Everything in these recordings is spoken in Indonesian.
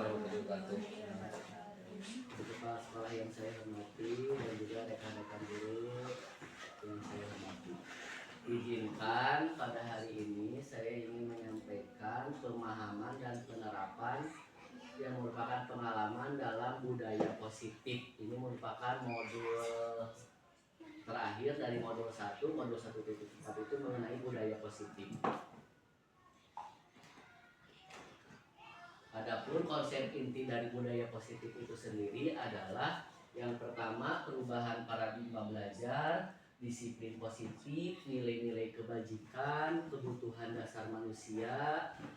warahmatullahi wabarakatuh. Kepala sekolah yang saya hormati dan juga rekan-rekan guru yang saya hormati. Izinkan pada hari ini saya ingin menyampaikan pemahaman dan penerapan yang merupakan pengalaman dalam budaya positif. Ini merupakan modul terakhir dari modul 1, modul 1.4 itu mengenai budaya positif. Adapun konsep inti dari budaya positif itu sendiri adalah yang pertama perubahan paradigma belajar, disiplin positif, nilai-nilai kebajikan, kebutuhan dasar manusia,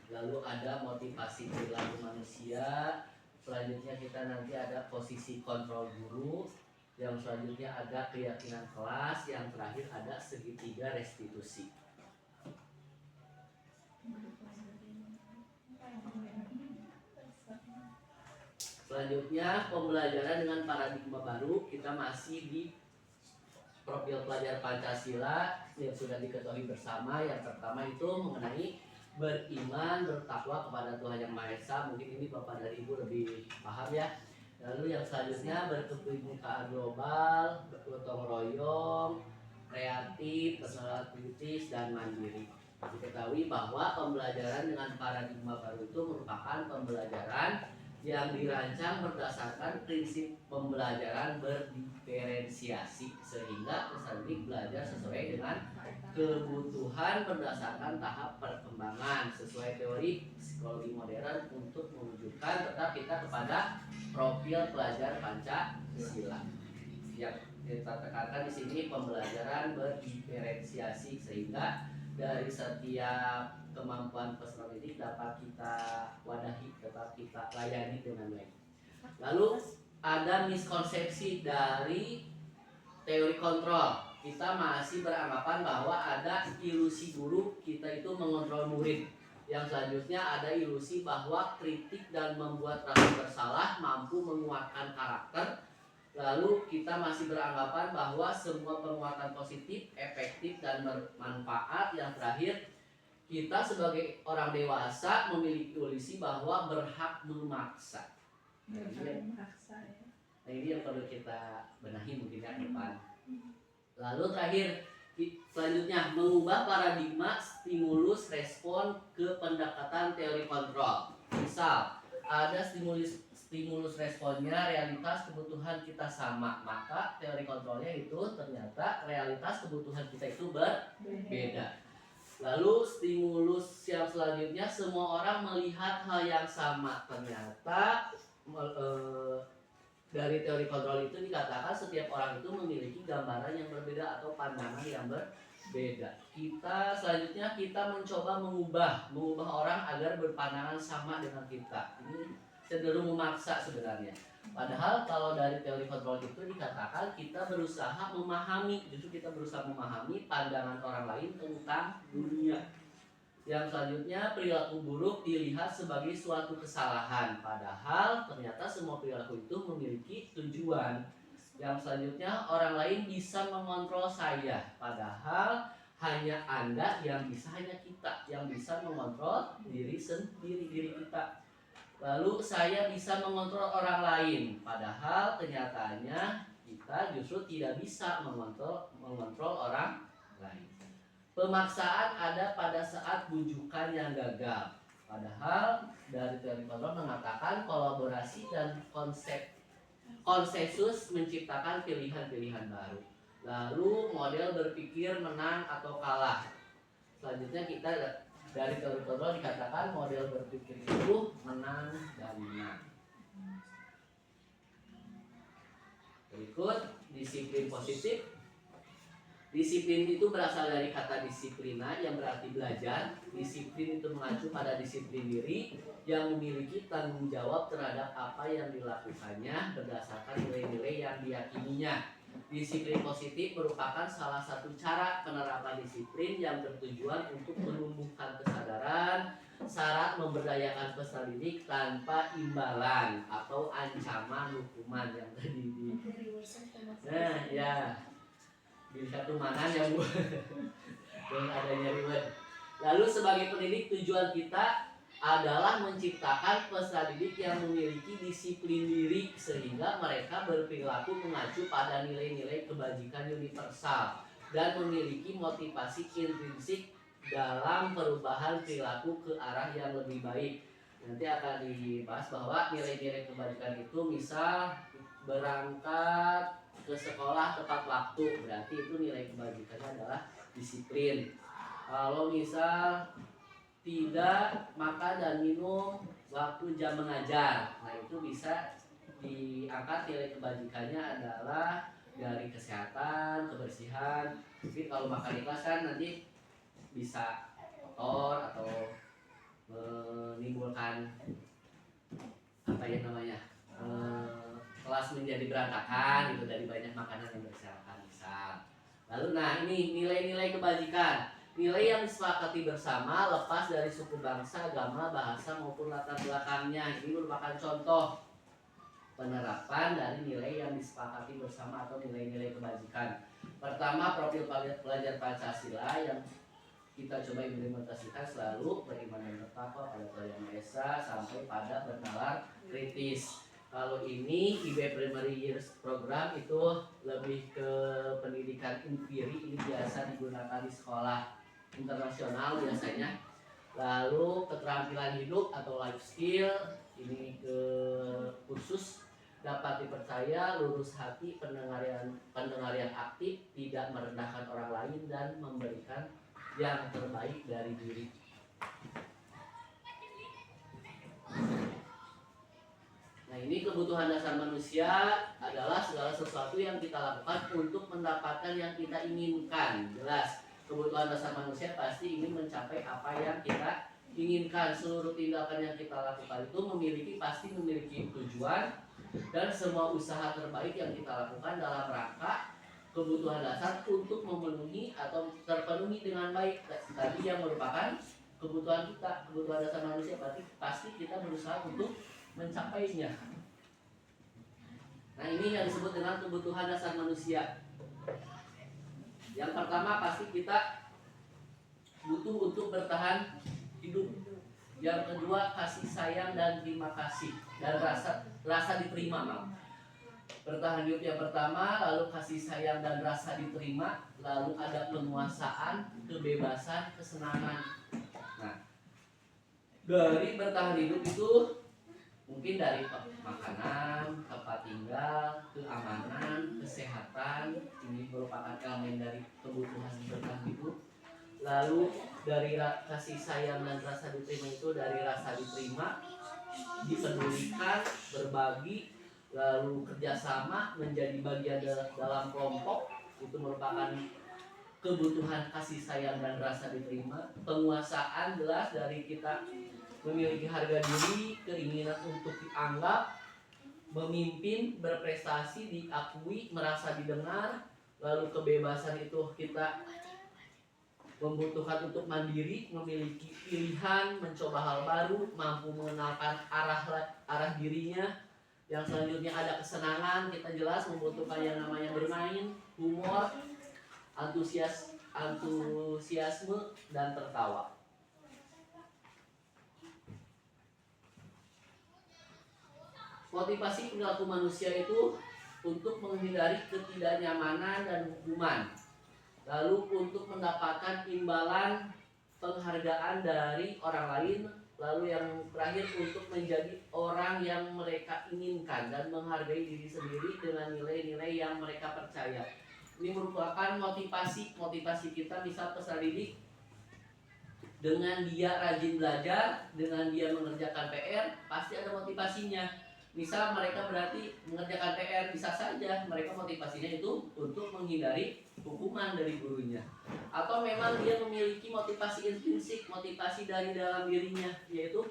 lalu ada motivasi perilaku manusia, selanjutnya kita nanti ada posisi kontrol guru, yang selanjutnya ada keyakinan kelas, yang terakhir ada segitiga restitusi. Selanjutnya pembelajaran dengan paradigma baru, kita masih di profil pelajar Pancasila yang sudah diketahui bersama. Yang pertama itu mengenai beriman, bertakwa kepada Tuhan Yang Maha Esa. Mungkin ini Bapak dan Ibu lebih paham ya. Lalu yang selanjutnya berkebinekaan global, gotong royong, kreatif, personal kritis, dan mandiri. Diketahui bahwa pembelajaran dengan paradigma baru itu merupakan pembelajaran yang dirancang berdasarkan prinsip pembelajaran berdiferensiasi sehingga peserta didik belajar sesuai dengan kebutuhan berdasarkan tahap perkembangan sesuai teori psikologi modern untuk mewujudkan tetap kita kepada profil pelajar Pancasila. Yang kita tekankan di sini pembelajaran berdiferensiasi sehingga dari setiap kemampuan peserta didik dapat kita wadahi, dapat kita layani dengan baik. Lalu ada miskonsepsi dari teori kontrol. Kita masih beranggapan bahwa ada ilusi guru kita itu mengontrol murid. Yang selanjutnya ada ilusi bahwa kritik dan membuat rasa bersalah mampu menguatkan karakter. Lalu kita masih beranggapan bahwa semua penguatan positif, efektif, dan bermanfaat. Yang terakhir, kita sebagai orang dewasa memiliki ilusi bahwa berhak memaksa. Nah ini yang perlu kita benahi mungkin ya ke depan. Lalu terakhir, selanjutnya mengubah paradigma stimulus respon ke pendekatan teori kontrol. Misal, ada stimulus responnya realitas kebutuhan kita sama, maka teori kontrolnya itu ternyata realitas kebutuhan kita itu berbeda. Lalu stimulus yang selanjutnya semua orang melihat hal yang sama, ternyata dari teori kontrol itu dikatakan setiap orang itu memiliki gambaran yang berbeda atau pandangan yang berbeda. Selanjutnya kita mencoba mengubah orang agar berpandangan sama dengan kita. Ini cenderung memaksa sebenarnya. Padahal kalau dari teori kontrol itu dikatakan kita berusaha memahami, justru kita berusaha memahami pandangan orang lain tentang dunia. Yang selanjutnya perilaku buruk dilihat sebagai suatu kesalahan, padahal ternyata semua perilaku itu memiliki tujuan. Yang selanjutnya orang lain bisa mengontrol saya, padahal hanya Anda yang bisa, hanya kita yang bisa mengontrol diri kita. Lalu saya bisa mengontrol orang lain, padahal kenyataannya kita justru tidak bisa mengontrol orang lain. Pemaksaan ada pada saat bujukan yang gagal, padahal dari teori kontrol mengatakan kolaborasi dan konsensus menciptakan pilihan-pilihan baru. Lalu model berpikir menang atau kalah. Selanjutnya kita dari teori kontrol dikatakan model berpikir itu menang dan menang. Berikut disiplin positif. Disiplin itu berasal dari kata disiplina yang berarti belajar. Disiplin itu mengacu pada disiplin diri yang memiliki tanggung jawab terhadap apa yang dilakukannya berdasarkan nilai-nilai yang diyakininya. Disiplin positif merupakan salah satu cara penerapan disiplin yang bertujuan untuk menumbuhkan kesadaran, syarat memberdayakan peserta didik tanpa imbalan atau ancaman hukuman yang tadi di. Nah ya. Di satu mana ya Bu? Dengan adanya reward. Lalu sebagai pendidik tujuan kita adalah menciptakan peserta didik yang memiliki disiplin diri sehingga mereka berperilaku mengacu pada nilai-nilai kebajikan universal dan memiliki motivasi intrinsik dalam perubahan perilaku ke arah yang lebih baik. Nanti akan dibahas bahwa nilai-nilai kebajikan itu misal berangkat ke sekolah tepat waktu, berarti itu nilai kebajikannya adalah disiplin. Kalau misal tidak makan dan minum waktu jam mengajar, nah itu bisa diangkat nilai kebajikannya adalah dari kesehatan, kebersihan. Tapi kalau makan ikhlas kan nanti bisa kotor atau menimbulkan apa ya namanya, kelas menjadi berantakan gitu dari banyak makanan yang berserakan misal. Lalu nah ini nilai-nilai kebajikan. Nilai yang disepakati bersama lepas dari suku bangsa, agama, bahasa maupun latar belakangnya. Ini merupakan contoh penerapan dari nilai yang disepakati bersama atau nilai-nilai kebajikan. Pertama, profil pelajar Pancasila yang kita coba implementasikan selalu beriman dan bertakwa pada Tuhan Yang Maha Esa sampai pada bernalar kritis. Kalau ini IB Primary Years Program itu lebih ke pendidikan inferi, ini biasa digunakan di sekolah internasional biasanya. Lalu keterampilan hidup atau life skill, ini ke khusus dapat dipercaya, lurus hati, pendengar yang aktif, tidak merendahkan orang lain dan memberikan yang terbaik dari diri. Nah ini kebutuhan dasar manusia adalah segala sesuatu yang kita lakukan untuk mendapatkan yang kita inginkan. Jelas, kebutuhan dasar manusia pasti ingin mencapai apa yang kita inginkan. Seluruh tindakan yang kita lakukan itu pasti memiliki tujuan, dan semua usaha terbaik yang kita lakukan dalam rangka kebutuhan dasar untuk memenuhi atau terpenuhi dengan baik. Tadi yang merupakan kebutuhan kita, kebutuhan dasar manusia, pasti kita berusaha untuk mencapainya. Nah ini yang disebut dengan kebutuhan dasar manusia. Yang pertama pasti kita butuh untuk bertahan hidup. Yang kedua kasih sayang dan terima kasih dan rasa diterima. Bertahan hidup yang pertama, lalu kasih sayang dan rasa diterima, lalu ada penguasaan, kebebasan, kesenangan. Nah, dari bertahan hidup itu mungkin dari makanan, tempat tinggal, keamanan, kesehatan, ini merupakan elemen dari kebutuhan bertahan hidup. Lalu dari kasih sayang dan rasa diterima itu dari rasa diterima, dipedulikan, berbagi, lalu kerjasama, menjadi bagian dalam kelompok, itu merupakan kebutuhan kasih sayang dan rasa diterima. Penguasaan jelas dari kita memiliki harga diri, keinginan untuk dianggap, memimpin, berprestasi, diakui, merasa didengar. Lalu kebebasan itu kita membutuhkan untuk mandiri, memiliki pilihan, mencoba hal baru, mampu mengenalkan arah dirinya. Yang selanjutnya ada kesenangan, kita jelas membutuhkan yang namanya bermain, humor, antusiasme, dan tertawa. Motivasi perilaku manusia itu untuk menghindari ketidaknyamanan dan hukuman, lalu untuk mendapatkan imbalan penghargaan dari orang lain, lalu yang terakhir untuk menjadi orang yang mereka inginkan dan menghargai diri sendiri dengan nilai-nilai yang mereka percaya. Ini merupakan motivasi kita, misal peserta didik dengan dia rajin belajar, dengan dia mengerjakan PR, pasti ada motivasinya. Misal mereka berarti mengerjakan PR, bisa saja mereka motivasinya itu untuk menghindari hukuman dari gurunya. Atau memang dia memiliki motivasi intrinsik, motivasi dari dalam dirinya, yaitu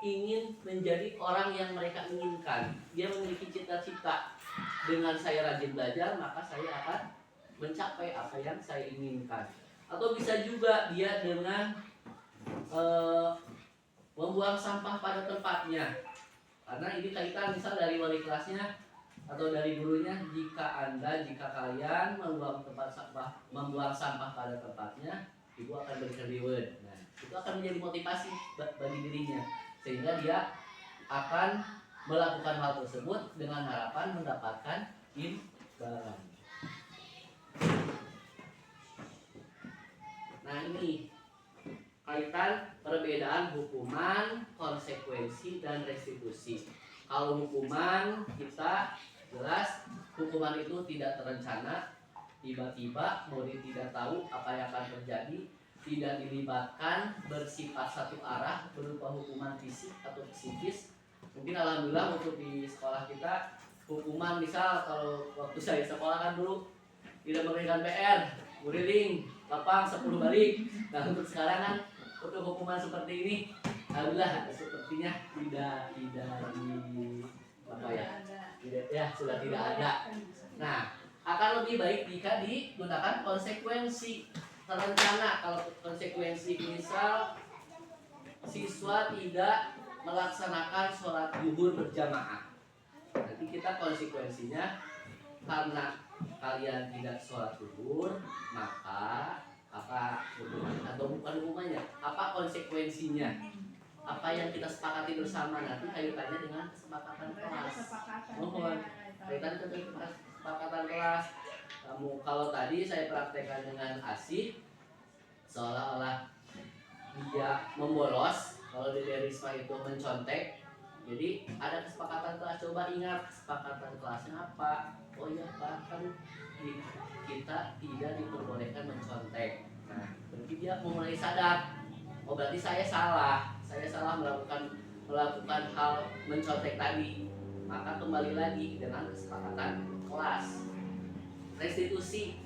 ingin menjadi orang yang mereka inginkan. Dia memiliki cita-cita, dengan saya rajin belajar maka saya akan mencapai apa yang saya inginkan. Atau bisa juga dia dengan membuang sampah pada tempatnya. Karena ini kaitan misal dari wali kelasnya atau dari gurunya, jika kalian membuang sampah pada tempatnya, ibu akan berikan reward. Nah, itu akan menjadi motivasi bagi dirinya, sehingga dia akan melakukan hal tersebut dengan harapan mendapatkan imbalan. Nah, ini kaitan perbedaan hukuman, konsekuensi, dan restitusi. Kalau hukuman kita jelas hukuman itu tidak terencana, tiba-tiba murid tidak tahu apa yang akan terjadi, tidak dilibatkan, bersifat satu arah berupa hukuman fisik atau psikis. Mungkin alhamdulillah untuk di sekolah kita hukuman, misal kalau waktu saya sekolah kan dulu tidak memberikan PR, guriding, lapang 10 balik. Nah, untuk sekarang kan untuk hukuman seperti ini alhamdulillah sepertinya tidak di apa ya, tidak, ya sudah tidak ada. Nah, akan lebih baik jika digunakan konsekuensi terencana. Kalau konsekuensi misal siswa tidak melaksanakan sholat zuhur berjamaah, nanti kita konsekuensinya karena kalian tidak sholat zuhur, maka apa hukuman atau bukan hukumannya, apa konsekuensinya, apa yang kita sepakati bersama, nanti kaitannya dengan kesepakatan kelas. Mohon kaitan ke kesepakatan kelas. Kamu kalau tadi saya praktekkan dengan ASI seolah-olah dia membolos, kalau di Risma itu mencontek. Jadi ada kesepakatan kelas, coba ingat kesepakatan kelasnya apa. Oh iya Pak, kan kita tidak diperbolehkan mencontek. Nah, berarti dia mulai sadar, oh berarti saya salah melakukan hal mencontek tadi. Maka kembali lagi dengan kesepakatan kelas. Restitusi.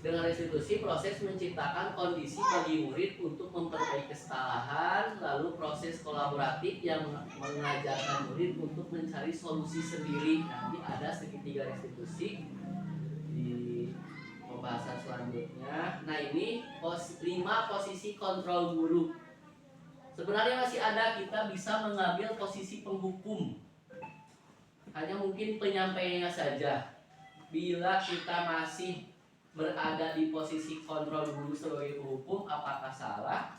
Dengan restitusi proses menciptakan kondisi bagi murid untuk memperbaiki kesalahan, lalu proses kolaboratif yang mengajarkan murid untuk mencari solusi sendiri. Nanti ada segitiga restitusi di pembahasan selanjutnya. Nah, ini 5 posisi kontrol guru. Sebenarnya masih ada, kita bisa mengambil posisi penghukum, hanya mungkin penyampaiannya saja. Bila kita masih berada di posisi kontrol guru sebagai penghukum, apakah salah?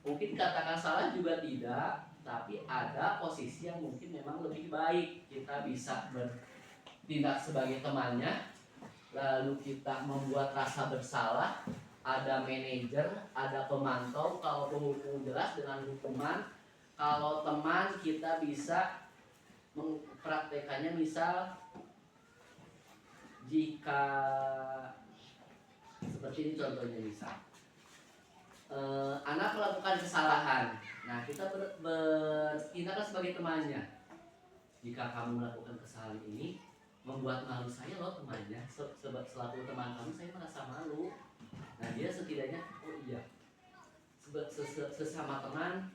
Mungkin katakan salah juga tidak, tapi ada posisi yang mungkin memang lebih baik. Kita bisa bertindak sebagai temannya, lalu kita membuat rasa bersalah. Ada manajer, ada pemantau. Kalau penghukum jelas dengan hukuman. Kalau teman kita bisa mempraktekannya, misal jika seperti ini contohnya, misal anak melakukan kesalahan, nah kita bertindak sebagai temannya. Jika kamu melakukan kesalahan ini membuat malu saya loh temannya, selaku teman kamu saya merasa malu. Nah, dia setidaknya oh iya, sesama teman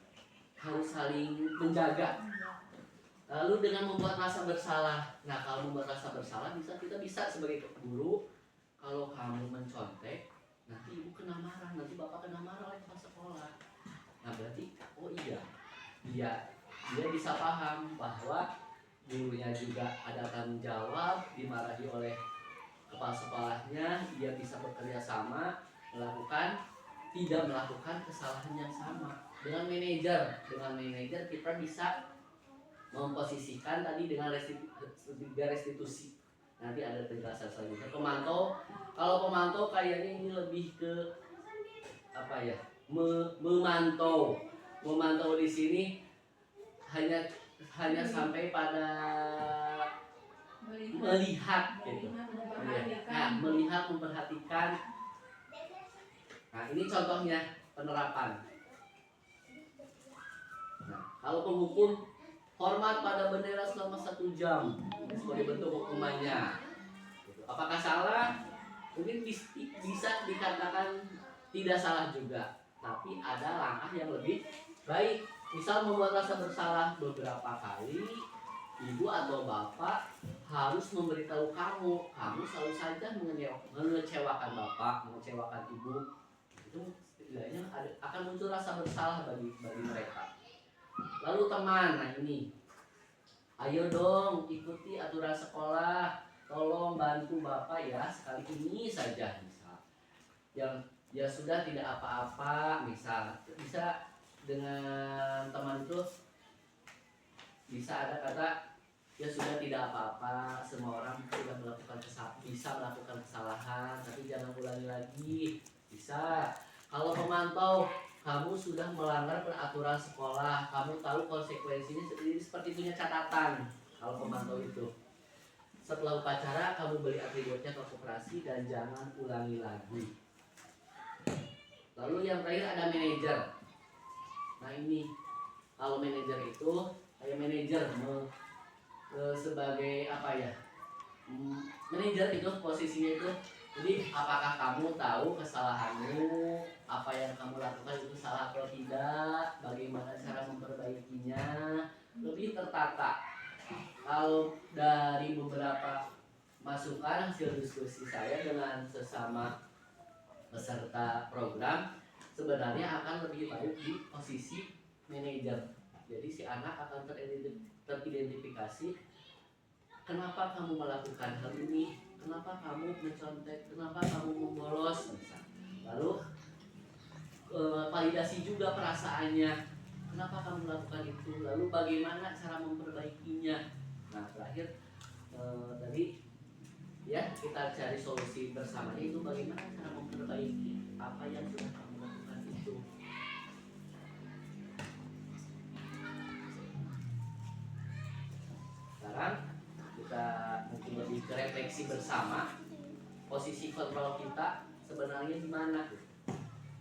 harus saling menjaga. Lalu dengan membuat rasa bersalah. Nah, kalau membuat rasa bersalah kita bisa sebagai guru, kalau kamu mencontek, nanti ibu kena marah, nanti bapak kena marah oleh kepala sekolah. Nah, berarti oh iya, dia bisa paham bahwa gurunya juga ada tanggung jawab, dimarahi oleh kepala sekolahnya, dia bisa bekerja sama tidak melakukan kesalahan yang sama. Dengan manajer kita bisa memposisikan tadi dengan restitusi. Nanti ada penjelasan selanjutnya. Pemantau, kalau pemantau kayaknya ini lebih ke apa ya? Memantau di sini hanya sampai pada melihat gitu. Nah, melihat, memperhatikan. Nah, ini contohnya penerapan. Nah, kalau penghukum, hormat pada bendera selama 1 jam sebagai bentuk hukumannya. Apakah salah? Mungkin bisa dikatakan tidak salah juga, tapi ada langkah yang lebih baik. Misal membuat rasa bersalah beberapa kali, ibu atau bapak harus memberitahu kamu selalu saja mengecewakan bapak, mengecewakan ibu. Itu setidaknya akan muncul rasa bersalah bagi mereka. Lalu teman, nah ini, ayo dong ikuti aturan sekolah, tolong bantu bapak ya sekali ini saja, misal. Yang ya sudah tidak apa-apa, misal bisa dengan teman itu bisa ada kata ya sudah tidak apa-apa, semua orang sudah melakukan bisa melakukan kesalahan tapi jangan ulangi lagi. Bisa. Kalau pemantau kamu sudah melanggar peraturan sekolah, kamu tahu konsekuensinya, seperti punya catatan. Kalau pemantau itu setelah upacara kamu beli atributnya ke koperasi dan jangan ulangi lagi. Lalu yang terakhir ada manajer. Nah ini kalau manajer itu kayak manajer sebagai apa ya? Manajer itu posisinya itu, jadi apakah kamu tahu kesalahanmu, apa yang kamu lakukan itu salah atau tidak, bagaimana cara memperbaikinya, lebih tertata. Kalau dari beberapa masukan hasil diskusi saya dengan sesama peserta program, sebenarnya akan lebih baik di posisi manajer. Jadi si anak akan teridentifikasi, kenapa kamu melakukan hal ini, kenapa kamu mencontek, kenapa kamu membolos, lalu validasi juga perasaannya, kenapa kamu melakukan itu, lalu bagaimana cara memperbaikinya. Nah terakhir tadi ya kita cari solusi bersamanya, itu bagaimana cara memperbaiki apa yang sudah kamu lakukan itu. Sekarang kita mungkin lebih ke refleksi bersama, posisi kontrol kita sebenarnya di mana.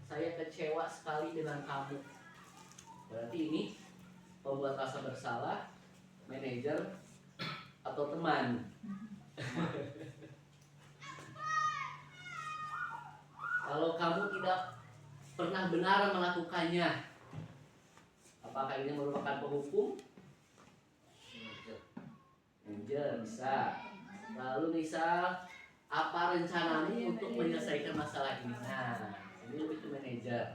Saya kecewa sekali dengan kamu, berarti ini pembuat rasa bersalah, manajer atau teman. Kalau kamu tidak pernah benar melakukannya, apakah ini merupakan penghukum? Manajer bisa. Lalu misal apa rencanamu untuk menyelesaikan masalah ini? Nah, ini lebih ke manajer.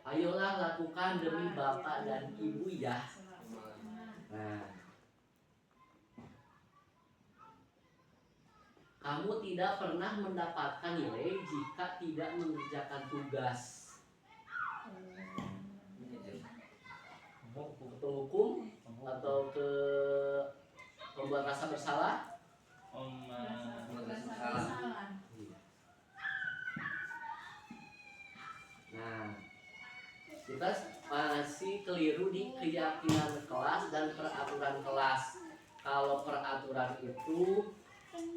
Ayolah lakukan demi bapak dan ibu ya. Nah, kamu tidak pernah mendapatkan nilai jika tidak mengerjakan tugas. Ke hukum atau ke pembuat rasa bersalah? Nah, kita masih keliru di keyakinan kelas dan peraturan kelas. Kalau peraturan itu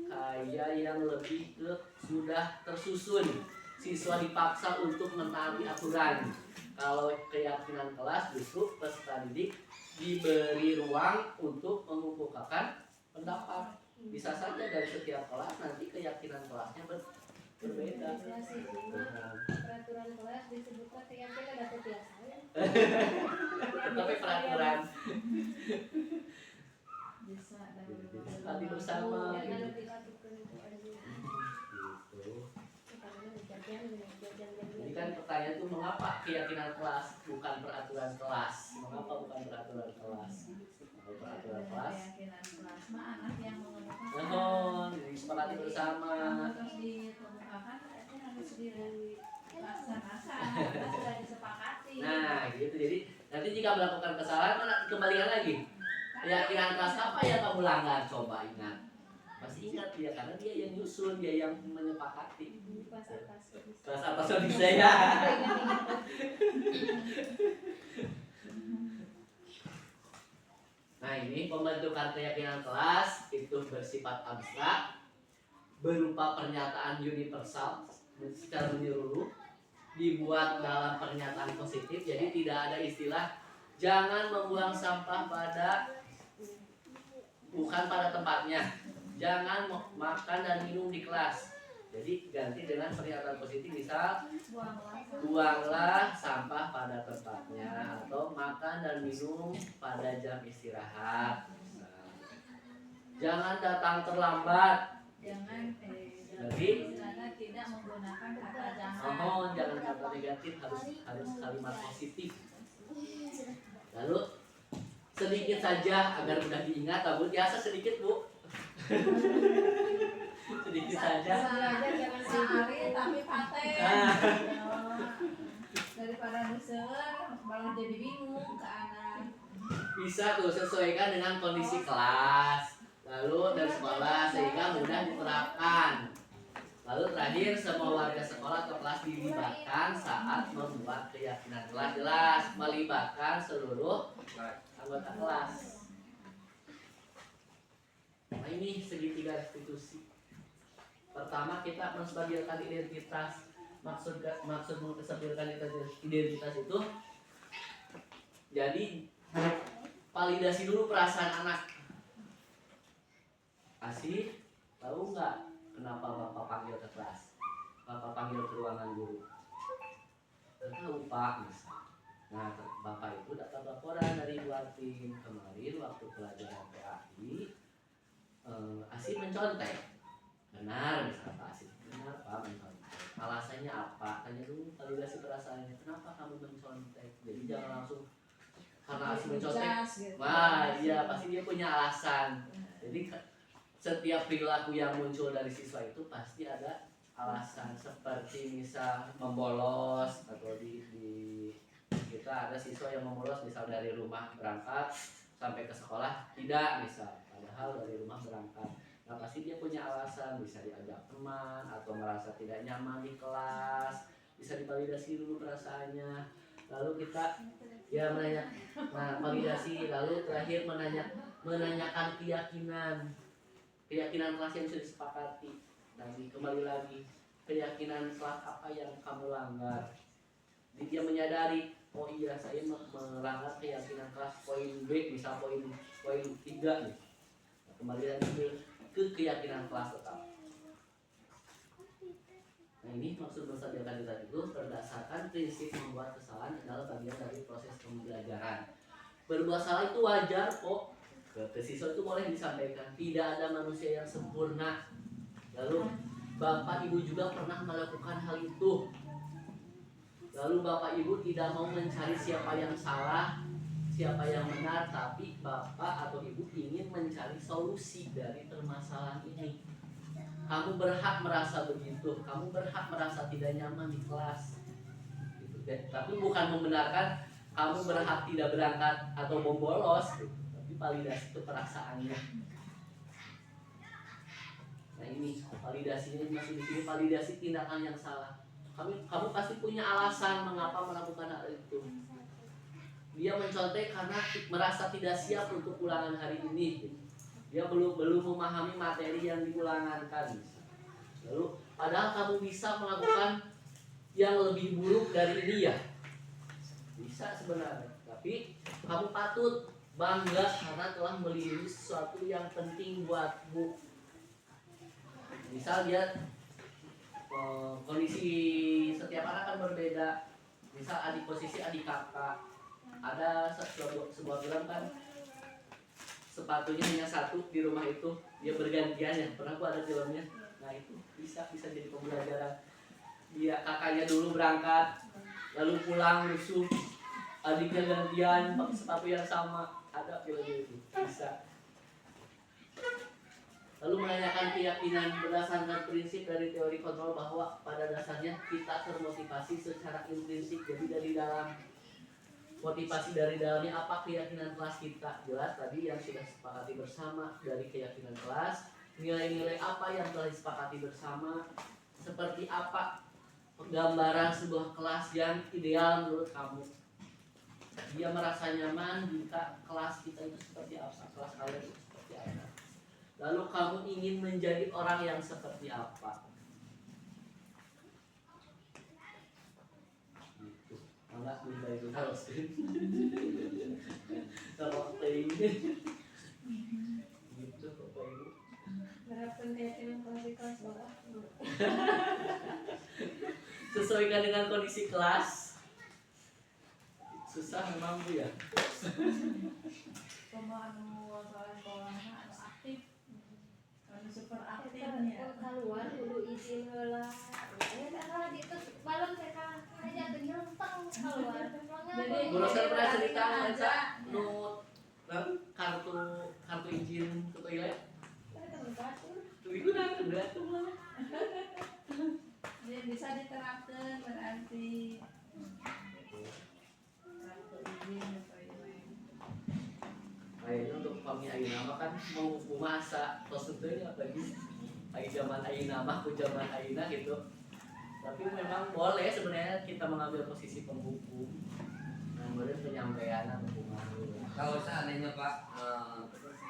kayak yang lebih ke sudah tersusun, siswa dipaksa untuk mentaati aturan. Kalau keyakinan kelas justru peserta didik diberi ruang untuk mengemukakan pendapat. Bisa saja dari setiap kelas nanti keyakinan kelasnya berbeda. Peraturan kelas disebutkan keyakinan dapat biasa. Tapi peraturan Bisa tadi bersama. Jadi kan pertanyaan itu mengapa keyakinan kelas bukan peraturan kelas? Mengapa bukan peraturan kelas? Kalau peraturan kelas, keyakinan kelas mah anak yang mengemukakan. jadi sepakati bersama. Terus dikemukakan berarti harus dilaksanakan, sudah disepakati. Nah, gitu. Jadi nanti jika melakukan kesalahan, kembalikan lagi. Keyakinan kelas apa yang kamu langgar? Coba ingat. Masih ingat dia karena dia yang nyusun, dia yang menyepakati. Kelas atas bisa ya. Nah ini pembentukan keyakinan kelas itu bersifat abstrak, berupa pernyataan universal secara menyeluruh, dibuat dalam pernyataan positif. Jadi tidak ada istilah jangan membuang sampah bukan pada tempatnya, jangan makan dan minum di kelas. Jadi ganti dengan pernyataan positif, misal buanglah sampah pada tempatnya atau makan dan minum pada jam istirahat. Jangan datang terlambat. Jadi tidak menggunakan kata jangan. jangan kata negatif, harus kalimat positif. Lalu sedikit saja agar mudah diingat, Bu. Biasa sedikit, Bu. sedikit saja. Belajar jangan Sehari tapi paten. Ah. Daripada nuser malah jadi bingung ke anak. Bisa tuh sesuaikan dengan kondisi kelas lalu dan sekolah sehingga mudah diterapkan. Lalu terakhir, semua warga sekolah atau kelas dilibatkan saat membuat keyakinan kelas. Jelas melibatkan seluruh anggota kelas. Nah, ini segitiga restitusi. Pertama, kita menstabilkan identitas. Maksud menstabilkan identitas itu jadi validasi dulu perasaan anak. Asih, tahu nggak kenapa bapak panggil ke kelas? Bapak panggil ke ruangan guru. Nggak tahu pak, misal. Nah, bapak itu dapat laporan dari Bu Artin kemarin waktu pelajaran PAI. Asih mencontek. Benar, misal Pak Asih. Benar pak mencontek. Alasannya apa? Tanya dulu validasi perasaannya. Kenapa kamu mencontek? Jadi jangan langsung karena Asih mencontek. Wah, iya pasti dia punya alasan. Jadi setiap perilaku yang muncul dari siswa itu pasti ada alasan, seperti misal membolos atau di kita ada siswa yang membolos misal dari rumah berangkat sampai ke sekolah tidak misal, padahal dari rumah berangkat. Nah pasti dia punya alasan, bisa diajak teman atau merasa tidak nyaman di kelas, bisa divalidasi dulu perasaannya. Lalu kita ya validasi, lalu terakhir menanyakan keyakinan kelas yang sudah disepakati. Nanti kembali lagi, keyakinan kelas apa yang kamu langgar. Jadi dia menyadari, oh iya saya melanggar keyakinan kelas poin B, misal poin 3 nih. Nah, kembali lagi ke keyakinan kelas tetap. Nah ini maksud menstabilkan itu berdasarkan prinsip membuat kesalahan adalah bagian dari proses pembelajaran. Berbuat salah itu wajar kok. Ke siswa itu boleh disampaikan, tidak ada manusia yang sempurna. Lalu bapak ibu juga pernah melakukan hal itu. Lalu bapak ibu tidak mau mencari siapa yang salah, siapa yang benar, tapi bapak atau ibu ingin mencari solusi dari permasalahan ini. Kamu berhak merasa begitu, kamu berhak merasa tidak nyaman di kelas gitu. Tapi bukan membenarkan kamu berhak tidak berangkat atau membolos gitu. Validasi itu perasaannya. Nah ini validasinya masih di sini, validasi tindakan yang salah. Kamu pasti punya alasan mengapa melakukan hal itu. Dia mencontek karena merasa tidak siap untuk ulangan hari ini. Dia belum memahami materi yang diulangankan. Lalu padahal kamu bisa melakukan yang lebih buruk dari ini ya. Bisa sebenarnya. Tapi kamu patut bangga karena telah melindungi sesuatu yang penting buatmu. Misal dia kondisi setiap anak kan berbeda. Misal posisi adik kakak, ada sebuah film kan sepatunya hanya satu di rumah itu, dia bergantian ya. Pernah aku ada filmnya. Nah itu bisa jadi pembelajaran. Dia kakaknya dulu berangkat, lalu pulang rusuh, adiknya gantian pakai sepatu yang sama. Ada film itu bisa. Lalu menanyakan keyakinan berdasarkan prinsip dari teori kontrol bahwa pada dasarnya kita termotivasi secara intrinsik. Jadi dari dalam motivasi dari dalamnya apa keyakinan kelas kita. Jelas tadi yang sudah disepakati bersama dari keyakinan kelas. Nilai-nilai apa yang telah disepakati bersama. Seperti apa gambaran sebuah kelas yang ideal menurut kamu. Dia merasa nyaman jika kelas kita itu seperti apa, kelas kalian itu seperti apa. Lalu kamu ingin menjadi orang yang seperti apa. Gitu. Enggak minta itu harus. Kalau ini gitu Bapak Ibu. Berapun keyakinan kelas di kelas bawah. Sesuaikan dengan kondisi kelas. Susah memang Bu ya. Anu sekolah-sekolahnya anu aktif. Anu super aktifnya. Keluar kudu izin heula. Ya karena itu malam saya aja tuh nyelempeng keluar. Jadi Borosan pernah cerita aja kartu izin ke toilet. digunakan tuh malah. Ya, bisa diterapkan berarti Kayaknya untuk kami ayeuna mah kan menghukum masa tos teh apalagi lagi zaman ayeuna mah ku zaman ayeuna gitu. Tapi memang boleh sebenarnya kita mengambil posisi penghukum. Nah, kemudian penyampaian hukuman. Kalau seandainya Pak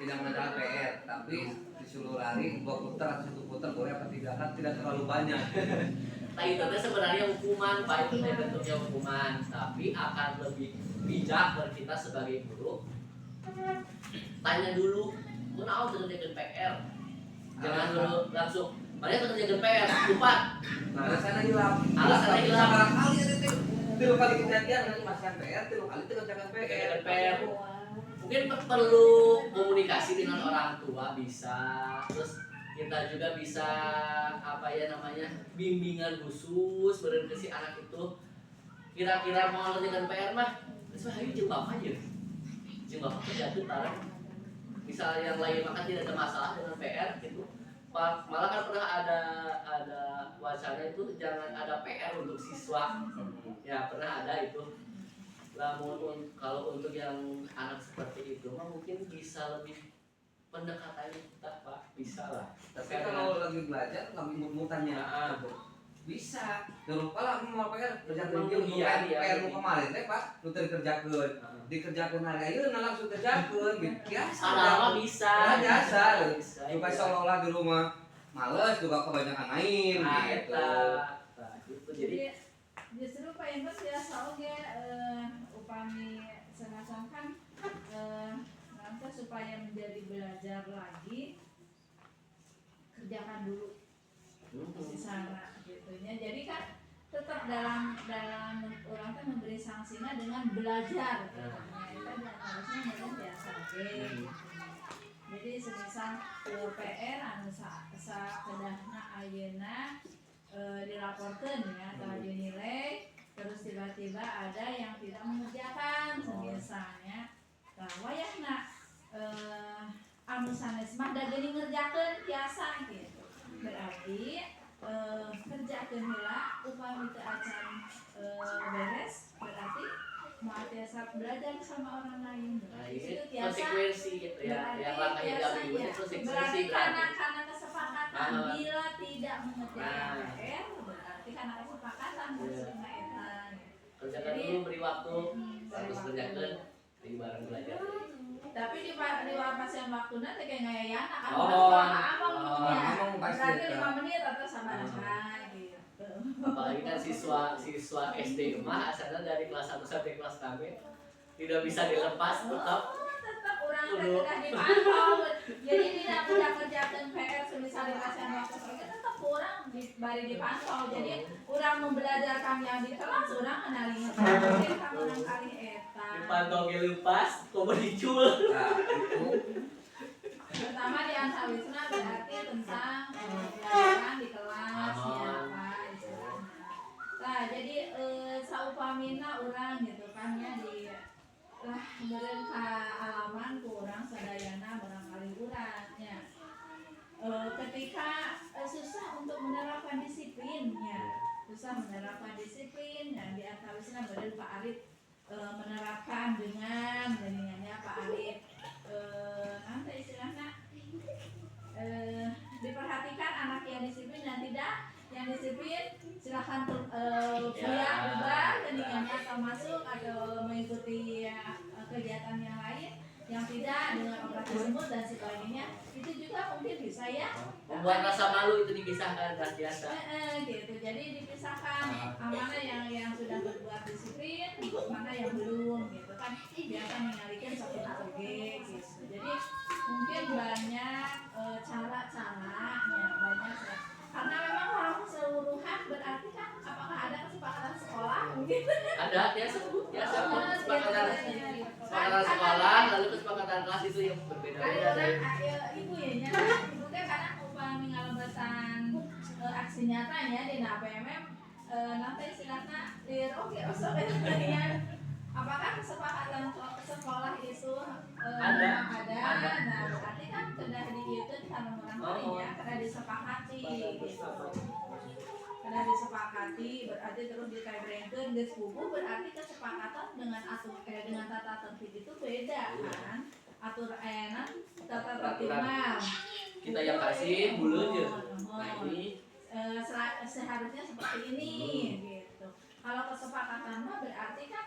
tidak mengerjakan PR, tapi disuruh lari 2 putar atau 1 putar boleh apa tidak, kan tidak terlalu banyak. Nah itu teh sebenarnya hukuman, Pak, itu teh bentuknya hukuman, tapi akan lebih bijak dari kita sebagai guru. Tanya dulu, kunaon kerjakeun PR. Jangan dulu langsung, "Mana kerjakeun PR?" Lupa. Nah, Alasannya hilang. Alasannya hilang. Barangkali ada tiga kali kejadian nanti masih PR, 3 kali kerjakan PR. kerjakeun PR. Mungkin perlu komunikasi dengan orang tua bisa, terus kita juga bisa apa ya namanya bimbingan khusus beren ke si anak itu kira-kira mau ngerjakan PR mah terus ayo jeung bapak aja jeung bapak kerja tuh tarang misal yang lain maka tidak ada masalah dengan PR gitu malah kan pernah ada wacana itu jangan ada PR untuk siswa ya pernah ada itu. Namun kalau untuk yang anak seperti itu mah mungkin bisa lebih pendekatannya kita Pak bisa lah. Tapi kalau lagi belajar kami mutanya bisa. Terus kalau mau PR kerja review PR mau kemarin teh Pak, nu teu dikerjakeun. Dikerjakeun hari ayeuna langsung kerjakeun gitu. Biasa. Lama bisa. Biasa. Supaya seolah-olah di rumah males juga kebanyakan main gitu. Nah, gitu. Jadi justru Pak Yunus biasa oge upami sengasakan nanti supaya menjadi belajar lagi kerjakan dulu di sana gitunya. Jadi kan tetap dalam orang kan memberi sanksinya dengan belajar. Nah, itu kan harusnya memang biasa oke. Jadi semisal PR anu sakedahna ayeuna dilaporkan ya atau dinilai terus tiba-tiba ada yang tidak mengerjakan semisalnya nah wayahna anu sanes mah da geuning ngerjakeun biasa gitu berarti kerjakeun heula upami teu acan beres berarti mau biasa belajar sama orang lain ini konsekuensi gitu ya yang langkah yang diambil itu konsekuensi berarti karena kesepakatan bila tidak mengerjakan PR berarti karena kesepakatan maksudnya eta kerjakan dulu beri waktu terus kerjakan di bareng belajar tapi di pas yang waktunya teh kayak ngayana kan Ngomong pasti berarti 5 menit atau sama gitu apalagi kan siswa SD mah asalnya dari kelas 1 sampai kelas 6 tidak bisa dilepas tetap orang sudah dipantau jadi tidak mudah kerjakan PR semisal di kelas yang waktu tetap orang bari dipantau jadi orang membelajarkan yang di kelas orang kenali ngerti orang kali eta dipantau ge lepas komo dicul Nah, itu pertama di antawisna berarti tentang pembelajaran di kelas ya Pak istilahnya. Nah jadi saupamina orang gitu kan ya di lah beren ka alaman ku urang sadayana barangkali urang ya. Ketika susah untuk menerapkan disiplin ya. Susah menerapkan disiplin dan di antawisna beren Pak Arif menerapkan dengan Pak Arif nanti istilahnya diperhatikan anak yang disiplin dan tidak yang disiplin silahkan kuliah ubah keningannya atau masuk atau mengikuti kegiatan yang lain yang tidak dengan obat tersebut dan sebagainya itu juga mungkin bisa ya membuat rasa malu itu dipisahkan kan biasa gitu jadi dipisahkan mana yang sudah berbuat disiplin mana yang belum gitu kan biasa mengalihkan satu target gitu jadi mungkin banyak cara-cara ya banyak karena memang orang keseluruhan berarti kan apakah ada kesepakatan sekolah mungkin ada biasa kesepakatan sekolah lalu kesepakatan kelas itu yang berbeda-beda dari ibu ya ibu teh karena upami ngalebetan aksi nyatanya di APMM nanti istilahnya oke apakah kesepakatan sekolah itu ada nah berarti kan kedah diieukeun kana urang teh nya, kedah disepakati gitu. Kedah disepakati berarti terus dikabrengkeun geus puguh berarti kesepakatan dengan dengan tata tertib itu beda kan. Atur ayana tata tertib mah kita yang kasih buleun ya. Nah ini seharusnya seperti ini gitu. Kalau kesepakatan mah berarti kan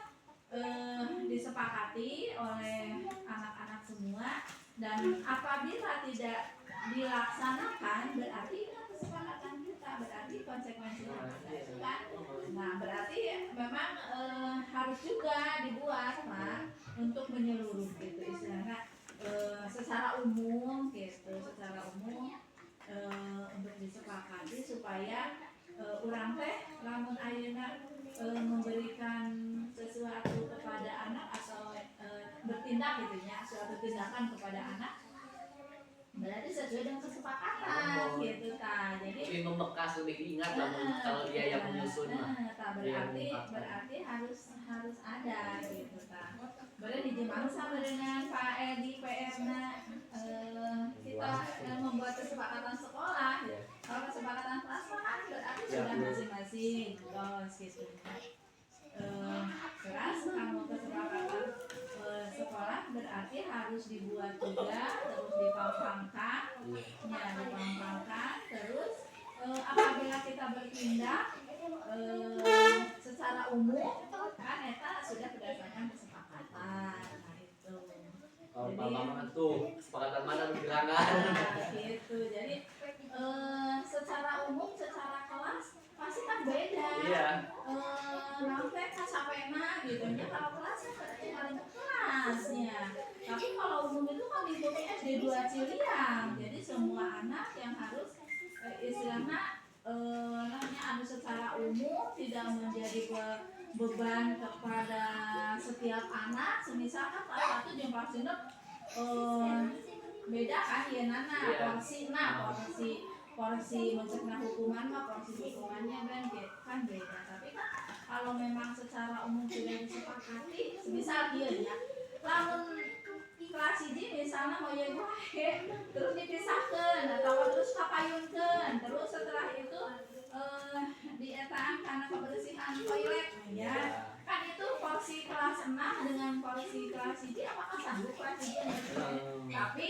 disepakati oleh anak-anak semua dan apabila tidak dilaksanakan berarti itu kesepakatan kita, berarti konsekuensinya ada kan. Nah berarti memang harus juga dibuat Pak untuk menyeluruh gitu istilahnya secara umum gitu, secara umum untuk disepakati supaya urang teh lamun ayeuna memberikan sesuatu kepada anak atau bertindak gitu ya, suatu tindakan kepada anak berarti sesuai dengan kesepakatan gitu ta. Jadi lebih membekas, lebih diingat kalau dia yang menyusun mah. Berarti harus ada gitu ta. Boleh dijemangsa dengan Pak Edi PR-na kita membuat kesepakatan sekolah. Kalau kesepakatan kelas kan berarti sudah masing-masing terus gitu. Kelas kamu kesepakatan sekolah berarti harus dibuat juga, terus dipampangkan, terus apabila kita bertindak secara umum kan eta sudah berdasarkan kesepakatan. Nah itu. Jadi tuh kesepakatan mana bergerangan. Gitu. Jadi secara umum, secara kelas pasti kan beda. Iya. Nanti kan sapena gitu nya kalau kelasnya berarti paling ke kelasnya. Tapi kalau umum itu kan lingkup SD 2 Ciliang. Jadi semua anak yang harus istilahnya namanya anu secara umum tidak menjadi beban kepada setiap anak. Semisal kan kelas 1 jeung kelas 6 beda kan ya nana porsi mencegah hukuman mah porsi hukumannya kan beda. Tapi kan kalau memang secara umum sudah disepakati misal dia ya lamun kelas ini misalnya mau ya terus dipisahkan atau terus kapayunkan terus setelah itu dietaan karena kebersihan toilet ya kan itu porsi kelas 6 dengan porsi kelas ini apakah sanggup kelas ini tapi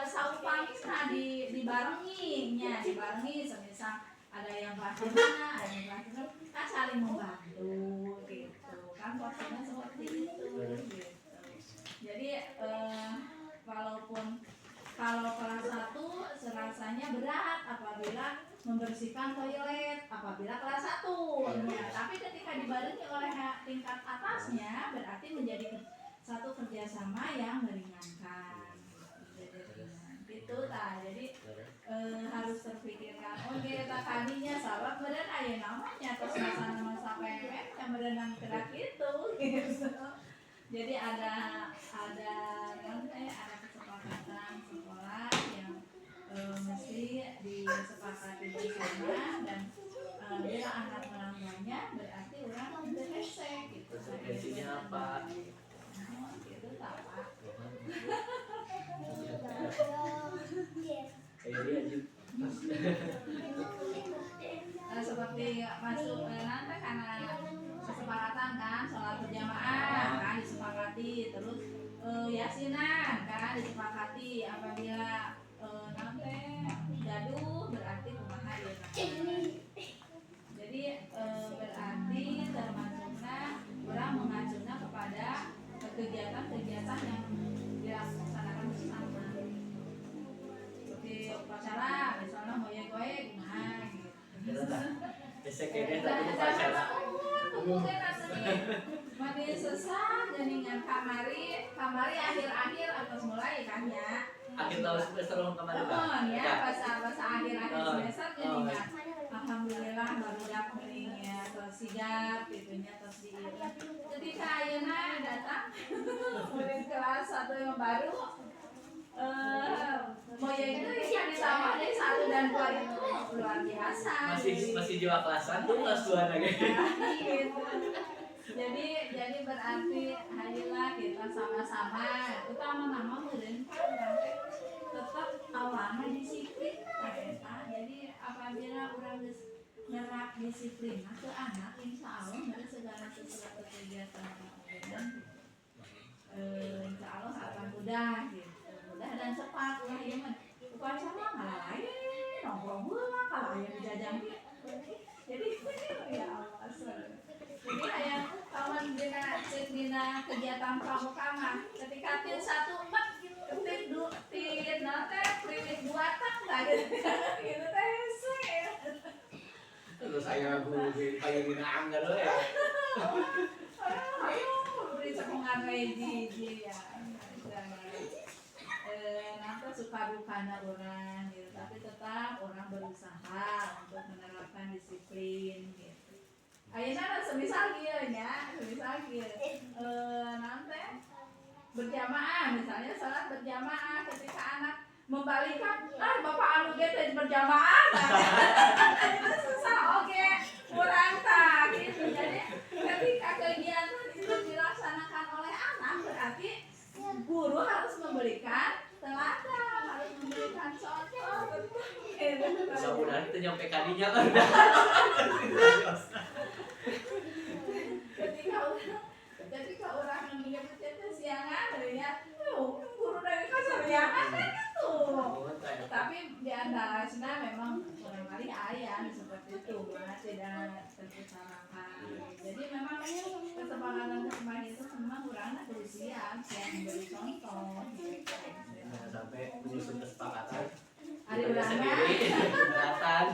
saupanisna dibarengi semisal ada yang kelas mana ada yang kelas mana kan saling membantu gitu kan porsinya seperti itu gitu. Jadi kalau kelas 1 serasanya berat apabila membersihkan toilet apabila kelas 1 ya. Tapi ketika dibarengi oleh tingkat atasnya berarti menjadi satu kerjasama yang meringankan gitu ta. Jadi harus terpikirkan oke tak tadinya sahabat beren aya namanya terus masana masa PMM yang berenang gerak itu gitu. Jadi ada kesepakatan sekolah yang mesti disepakati bersama dan bila anak melanggarnya berarti orang berese gitu. Konsekuensinya apa? Gitu tak Pak. Seperti masuk nanti karena kesepakatan kan sholat berjamaah kan disepakati terus yasinan kan disepakati apabila nanti gaduh berarti kumaha ya. Jadi berarti termasuknya orang mengacungnya kepada kegiatan-kegiatan yang dilaksanakan bersama seperti upacara misalnya goyek-goyek kumaha gitu. Sekiranya tadi upacara mungkin rasanya mandi sesah jaringan kamari akhir-akhir atau mulai kan ya akhir tahun semester kemarin ya bahasa akhir-akhir semester jaringan alhamdulillah baru dapat ya terus sigap gitunya terus di ketika ayeuna datang murid kelas 1 yang baru moyeng itu yang ditambah dari 1 dan 2 itu luar biasa masih jiwa kelasan tuh kelas 2 lagi gitu. Jadi berarti ayolah kita sama-sama kita nama-nama meureun tetap sekolah mah disiplin eta. Jadi apabila orang nerap disiplin ke anak, insya Allah dari segala sesuatu kegiatan dan insya Allah akan mudah gitu, mudah dan cepat lah ya mah. Upacara malah lain nongkrong heula kalau aya dijajang jadi ya Allah jadi aya kawan dina kegiatan pramuka mah ketika tin 1 tin 2 tin nanti priwit 2 tak lah gitu teh Terus saya guru kayak dina anggar ya. beri semangat hiji ya. Nanti suka dukanya orang gitu, tapi tetap orang berusaha untuk menerapkan disiplin gitu. Ayeuna semisal kieu nya, semisal kieu. Nanti berjamaah misalnya salat berjamaah ketika anak membalikan, bapak anu ge teh berjamaah. Itu susah oke, kurang tak gitu. Jadi ketika kegiatan itu dilaksanakan oleh anak berarti guru harus memberikan teladan, harus memberikan contoh. Mudah-mudahan itu nyampe kadinya kan udah. ketika orang menyebut itu siangan ya, guru dari kasariangan gitu. Tapi di antara memang orang kali ayah seperti itu, karena tidak terutamakan. Jadi memang kesepakatan itu memang kurangnya berusia yang beri contoh. Sampai menyusun kesepakatan. Ada Kita ulama. sendiri keberatan.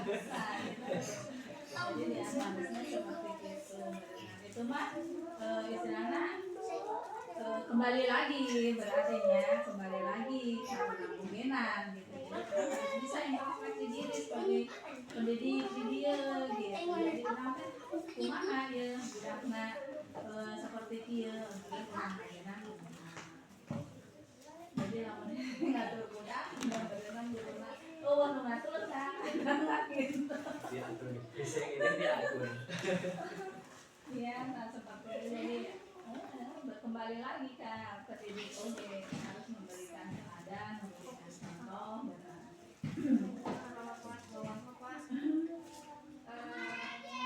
Jadi ya harusnya seperti itu. Itu mah istilahnya kembali lagi berarti ya kembali lagi karena kemungkinan gitu. Jadi harus bisa introspeksi diri sebagai pendidik di dia gitu. Jadi kenapa kumaha ya karena seperti dia gitu. Jadi lamun ngatur budak berenang di rumah. Oh, nu ngatur kan. Gitu. Diatur. Bisa ini diatur. Iya, nah seperti itu jadi kembali lagi ke pendidik oke harus memberikan teladan, memberikan contoh.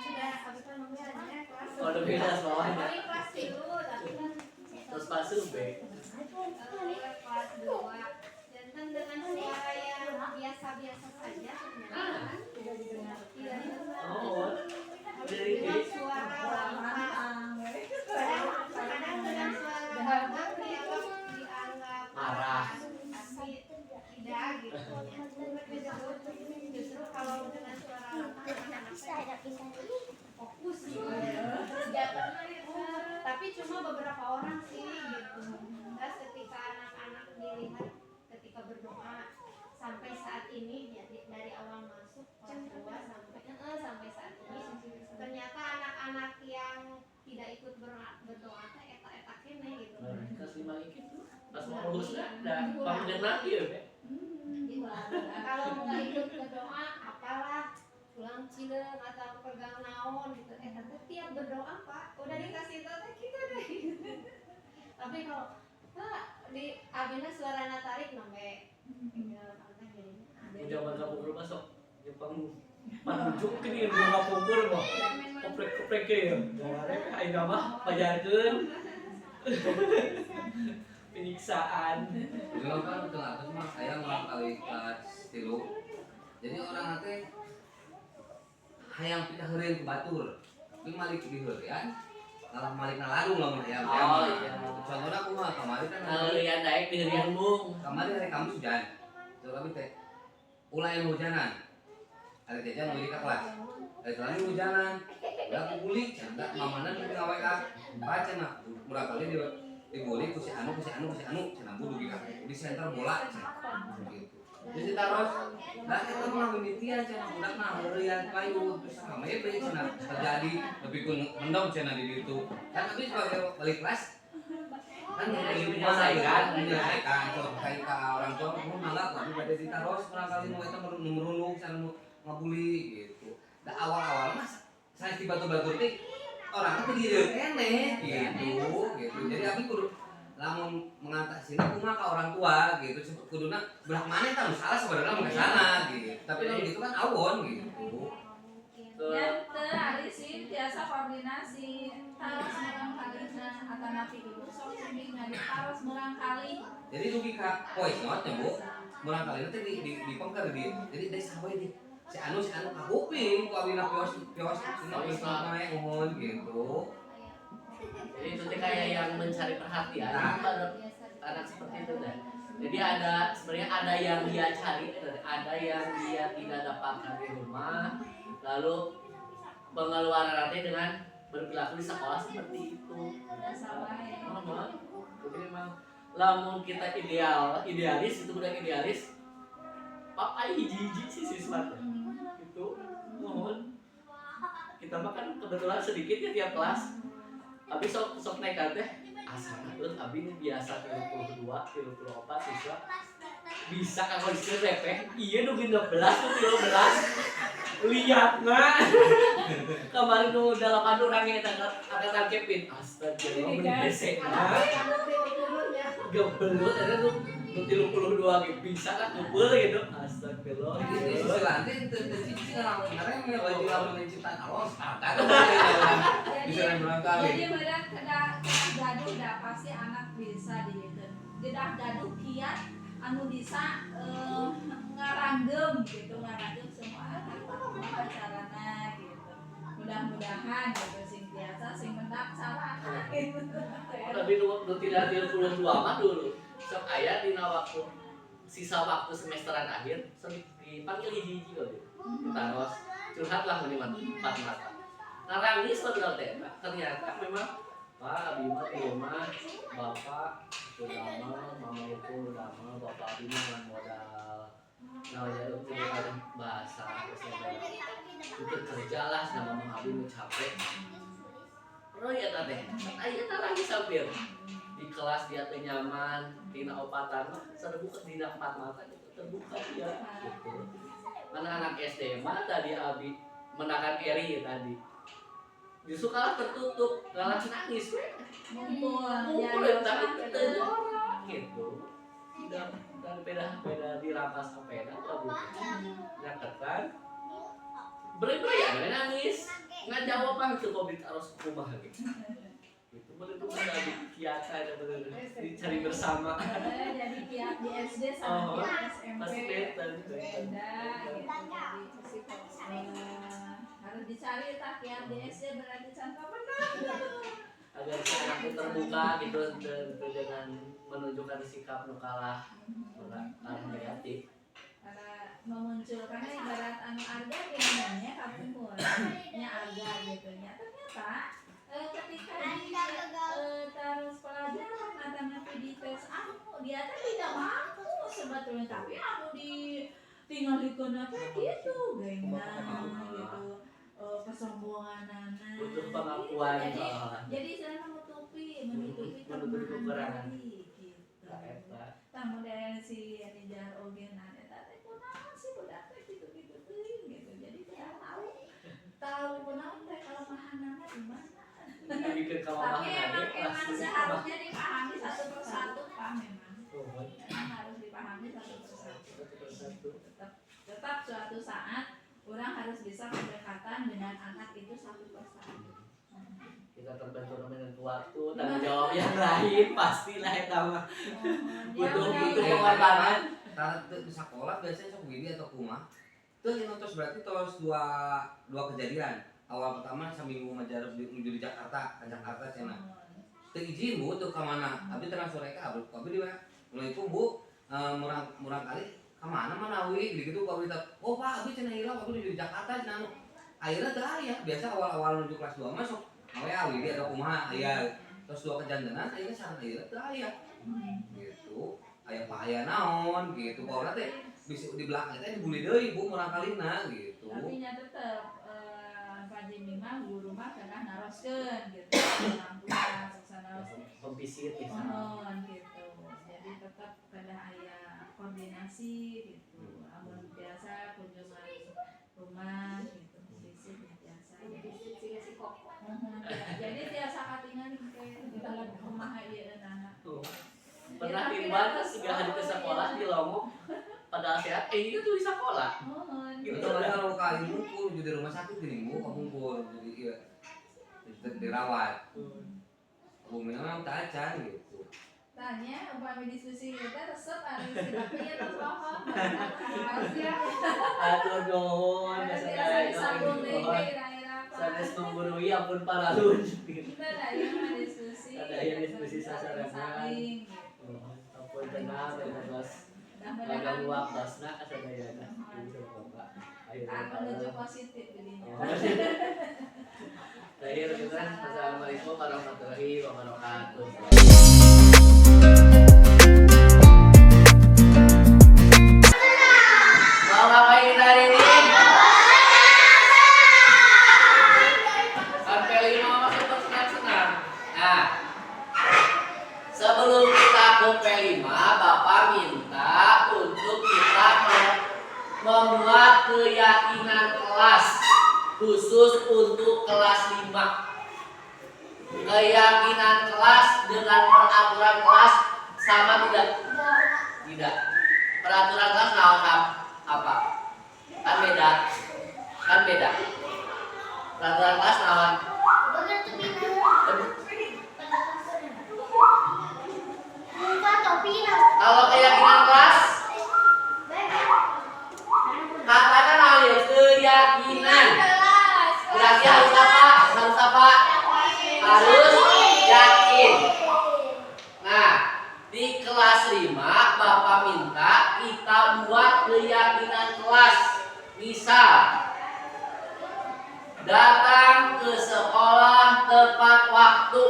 Sudah apa namanya kelas. Oh, udah beda bawahnya. Paling kelas 1 tapi kan Terus masuk B. kelas 2 dan dengan suara yang biasa-biasa saja ternyata tidak didengar. Oh. Dari Dengan suara lantang. Kadang dengan suara lantang dianggap marah. tapi tidak gitu. Justru kalau dengan suara lantang anak-anak fokus gitu. Tapi cuma beberapa orang sih gitu. Terus ketika anak-anak dilihat ketika berdoa sampai saat ini ya, dari awal masuk kelas 2 sampai saat ini ternyata anak-anak yang tidak ikut berdoa teh eta kene gitu. Kelas 5 gitu. Pas mau lulus dah panggil lagi ya, Be. Kalau nggak ikut berdoa apalah pulang cileung atau pegang naon gitu. Eta teh tiap berdoa Pak udah dikasih tahu teh kita deh. Tapi kalau di abina suarana tarik nambe Udah bangga pukul masuk Jepang panujuk ke dia bunga pukul mah koprek-koprek ya kemarin ayo mah pajarkeun penyiksaan Dulu kan kelas mah saya mulai kali kelas 3. Jadi orang nanti hayang pindah heureun ke batur. Tapi malik di heureun malah malik naladung lamun hayang. Oh iya. Contohnya aku mah kemarin kan Lian daek di riang mung. kemarin hari Kamis hujan. Terus kami teh ulai hujanan. Hari jajan mau di kelas. Hari terakhir hujanan. Udah aku buli, enggak mamanan di WA. Baca mah murah kali dibuli ku si anu cenah budu di center bola cenah gitu. Terus ditaros, lah kita mah mimitian cenah budak mah heureun payu terus kame bae cenah terjadi lebih kun mendom cenah di ditu. Kan tapi sebagai wali kelas kan menyelesaikan selesai ke orang tua mau nggak tapi pada ditaros barangkali mau itu merunuk sana ngabuli gitu. Da awal-awal mas saya tiba-tiba tuh orang itu dia kene gitu. Jadi abi kudu lamun mengatasi kumaha ka orang tua gitu kuduna belah mana kan salah sebenarnya mau ke sana gitu tapi kalau gitu kan awon gitu Ya, hari sih biasa koordinasi harus merang kali atau napi dulu sok ceming ngadi harus merang kali. jadi dugi ka voice note nya Bu murang kali nanti di pengker di jadi dari sahabat di si anu ka kuping ku abina pios ini naik mohon gitu Jadi itu tuh kayak yang mencari perhatian pada anak seperti itu deh. Jadi sebenarnya ada yang dia cari, ada yang dia tidak dapatkan di rumah, lalu pengeluaran nanti dengan berperilaku di sekolah seperti itu. Memang, jadi memang lamun kita idealis itu udah idealis, pakai hiji-hiji sih siswa itu, mohon kita makan kebetulan sedikit ya tiap kelas. Abi sok nekat teh asana terus abi ini biasa 32, 34 siswa bisa kalau istilah repeh iya nu 16 tuh 13 lihat mah kemarin nu 8 orang yang angkatan Kevin astagfirullah mendesek gebelut ada nu 32 gitu bisa kan ngumpul gitu astagfirullah ini silante itu sebenarnya yang baju lawan menciptakan Allah sepakat bisa berulang kali Jadi berat kena gaduh dah pasti anak bisa dieukeun. Gedah gaduh kiat anu bisa ngaranggem gitu, ngaranggem semua anak carana gitu. Mudah-mudahan gitu sing biasa sing mendak carana gitu. tapi nu tidak 32 mah dulu sok aya dina waktu sisa waktu semesteran akhir sok dipanggil hiji-hiji kok taros curhat lah meniman 4 mata nangis betul teh ternyata memang Pak abi mah di rumah bapak sudah mama itu udah bapak abi mah modal namanya itu bukan bahasa itu kerja lah sama mama abi mau capek ya teh ayo lagi sampir di kelas dia teh nyaman tina opatan mah terbuka di 4 mata gitu terbuka dia gitu anak-anak SD mah tadi abi menakan Eri tadi justru kalah tertutup kalah nangis ngumpul tapi kita gitu dan beda dirampas sepeda abu nyaketan beri-beri ya nangis nggak jawab apa itu covid harus rumah gitu itu benar-benar ada kiata ada benar dicari bersama Jadi kiat di SD sama di SMP beda gitu. Jadi harus dicari tak kiat di SD berarti contoh benar. agar si anak itu terbuka gitu dengan menunjukkan sikap nu kalah negatif Karena memunculkan ibarat anu arga namanya kakumulnya arga gitu nya ternyata ketika dia terus pelajaran atau nanti di tes anu dia tuh tidak mampu sebetulnya tapi anu di tinggal di kena gitu gengan gitu kesombongan anak butuh pengakuan jadi saya menutupi kekurangan gitu tamu dari si Anijar Ogenan eta teh kunaon sih budak teh gitu-gitu teuing gitu. Jadi dia tahu kunaon teh kelemahanna di mana. bikin Tapi kelemahan emang seharusnya dipahami satu persatu Pak memang. Memang harus dipahami satu persatu. Tetap suatu saat orang harus bisa pendekatan dengan anak itu satu persatu. kita terbentur dengan waktu tanggung jawab yang lain pastilah eta mah butuh pengorbanan karena di sekolah biasanya sok gini atau kumah tuh yang terus berarti terus dua kejadian awal pertama seminggu ngajar di Jakarta cina teu izin Bu tuh ke mana tapi tengah sore ka tapi dia mulai itu Bu murang kali ke mana Manawi gitu ku abdi oh Pak abdi cenah hilang waktu di Jakarta cenah akhirnya teu aya biasa awal-awal menuju kelas 2 masuk awi dia ada kumaha aya terus dua kejantenan akhirnya sareng ayeuna teu aya gitu aya Pak aya naon gitu pokona teh bisa di belakang teh dibully deui Bu murang kalina gitu tapi nya tetep Pak Jimmy mah guru mah kadang naroskeun gitu lampuan suksana pembisit gitu jadi tetap kada aya koordinasi gitu amun biasa kunjungan rumah gitu visit biasa jadi biasa katingan ke dalam rumah ieu anak pernah dibantah tiga hari ke sekolah di Lombok padahal sehat ini tuh di sekolah Itu kalau kali muncul di rumah sakit gini, bu, kumpul jadi iya dirawat. Bu memang tak acan gitu. Tanya umpama diskusi kita resep harus dipakai atau apa? aduh nuhun Biasa disambung deh kira-kira apa? sanes memburui ampun paralun Kita ada yang diskusi. Ada yang diskusi sasaran. Saling. ampun tenang bebas Mudah-mudahan agak luak basna kasadayana ayo menuju positif jadinya. Terakhir kita assalamualaikum warahmatullahi wabarakatuh. Mau ngapain hari ini? Sampai 5 masuk bersenang-senang. Nah, sebelum kita ke P5, Bapak minta untuk kita membuat keyakinan kelas khusus untuk kelas 5. Keyakinan kelas dengan peraturan kelas sama tidak? Tidak. Peraturan kelas naon apa? Kan beda. Peraturan kelas naon? Kalau keyakinan kelas katakan hal keyakinan berarti harus apa? Harus yakin. Nah, di kelas 5 Bapak minta kita buat keyakinan kelas. Misal datang ke sekolah tepat waktu.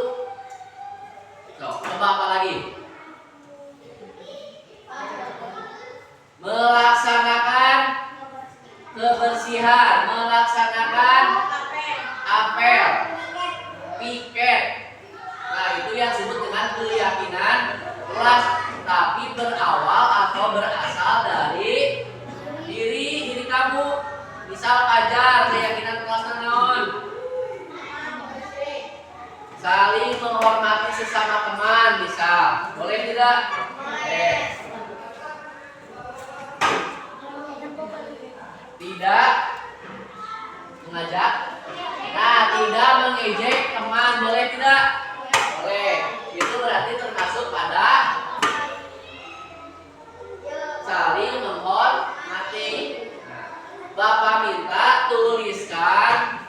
Coba apa lagi? Melaksanakan kebersihan, melaksanakan apel, piket. Nah, itu yang disebut dengan keyakinan kelas, tapi berawal atau berasal dari diri kamu. Misal ajar keyakinan kelas naon? Saling menghormati sesama teman, misal. Boleh tidak? Tidak mengajak. Nah, tidak mengejek teman, boleh tidak? Boleh. Itu berarti termasuk pada saling menghormati. Nah, Bapak minta tuliskan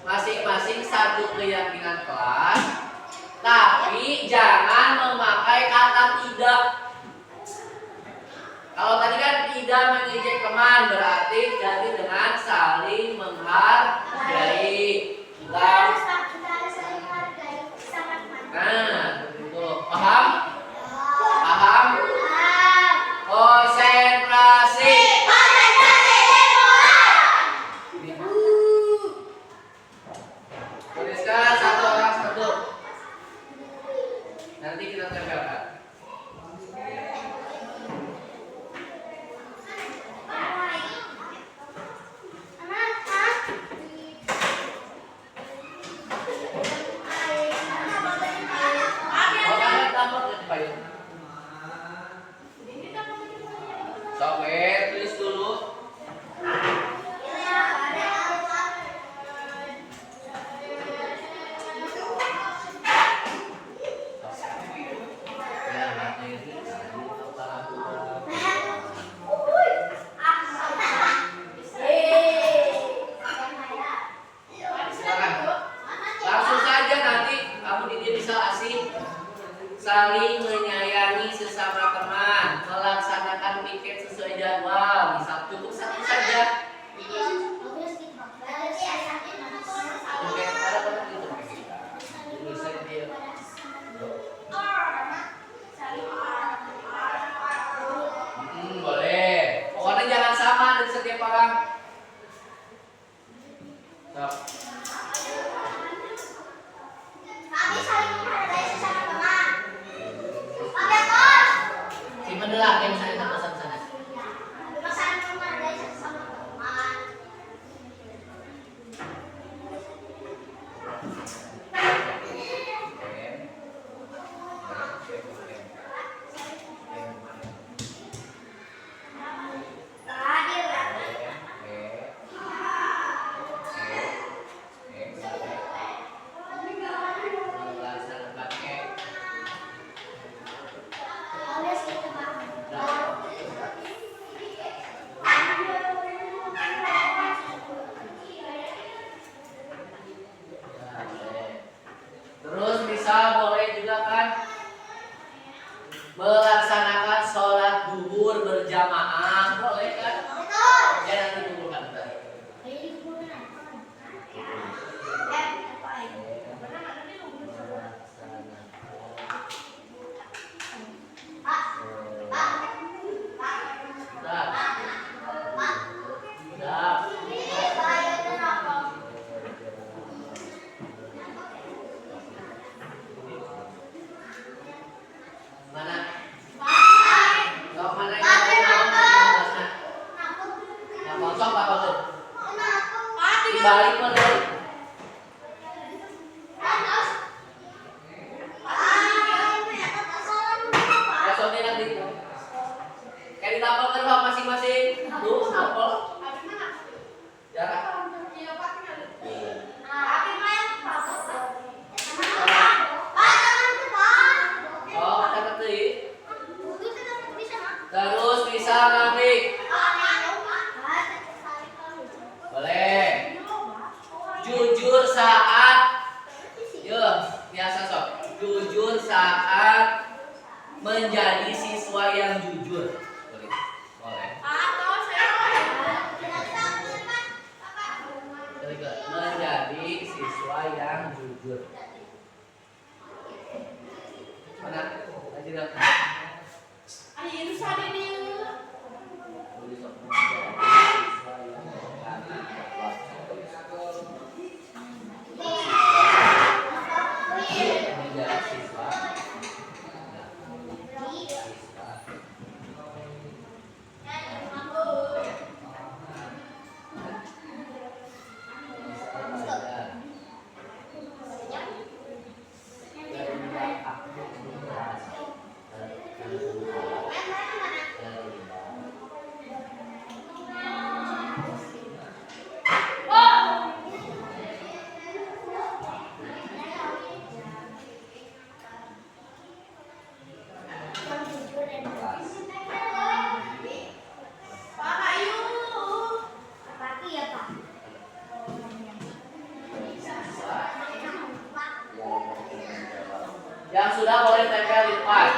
masing-masing satu keyakinan kelas, tapi jangan memakai kata tidak. Kalau tadi kan tidak mengejek teman, berarti ganti dengan saling menghargai. Nah, itu paham? Konsentrasi. Tuliskan satu orang satu. Nanti kita tempelkan. Tulis dulu. Langsung saja nanti kamu bisa asing. Saling menyayangi sesama teman, melaksanakan piket sesuai jadwal. Misal cukup satu saja. Oke, ada apa itu? Tulisan dia. Boleh. Pokoknya jangan sama dari setiap orang. Stop. Simpen dulu yang saya pesan sana. Terus bisa boleh juga kan melaksanakan sholat zuhur berjamaah, boleh kan? Ya nanti kumpulkan bentar. Balik mana? Besoknya nanti. Kayak ditapel kan bang masing-masing. Tuh, tapel. Jarak. Oh, catat deh. Terus bisa nanti. Boleh. Jujur saat, biasa sob. Jujur saat menjadi siswa yang jujur. Boleh. Boleh. Menjadi siswa yang jujur. Mana? Aji dah. Ayo sana dia. Boleh sob. Menjadi siswa yang yang sudah boleh tempel di depan.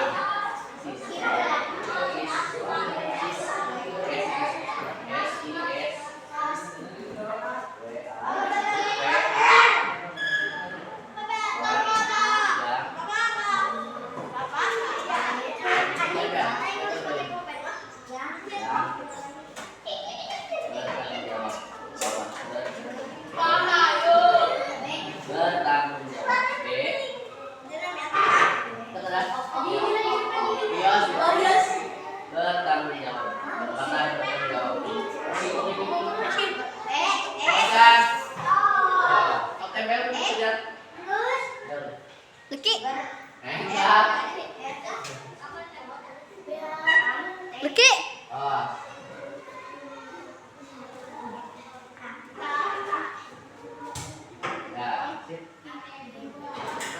Leki.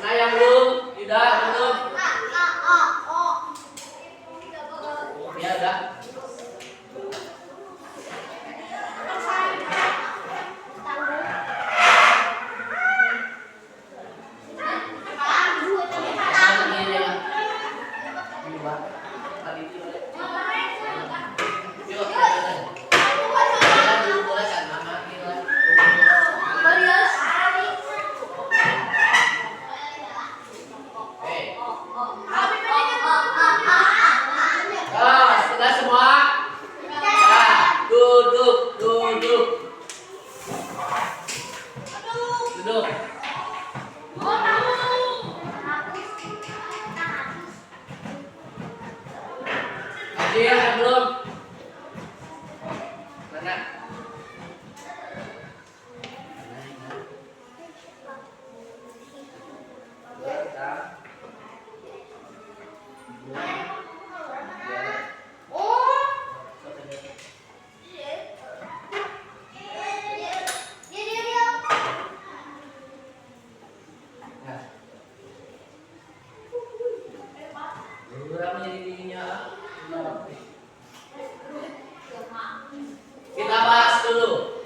Mana yang belum? Tidak, belum. Ya udah. Sudah semua? Ya, duduk. Duduk. Ada yang belum? Mana? Berapa jadinya? Kita bahas dulu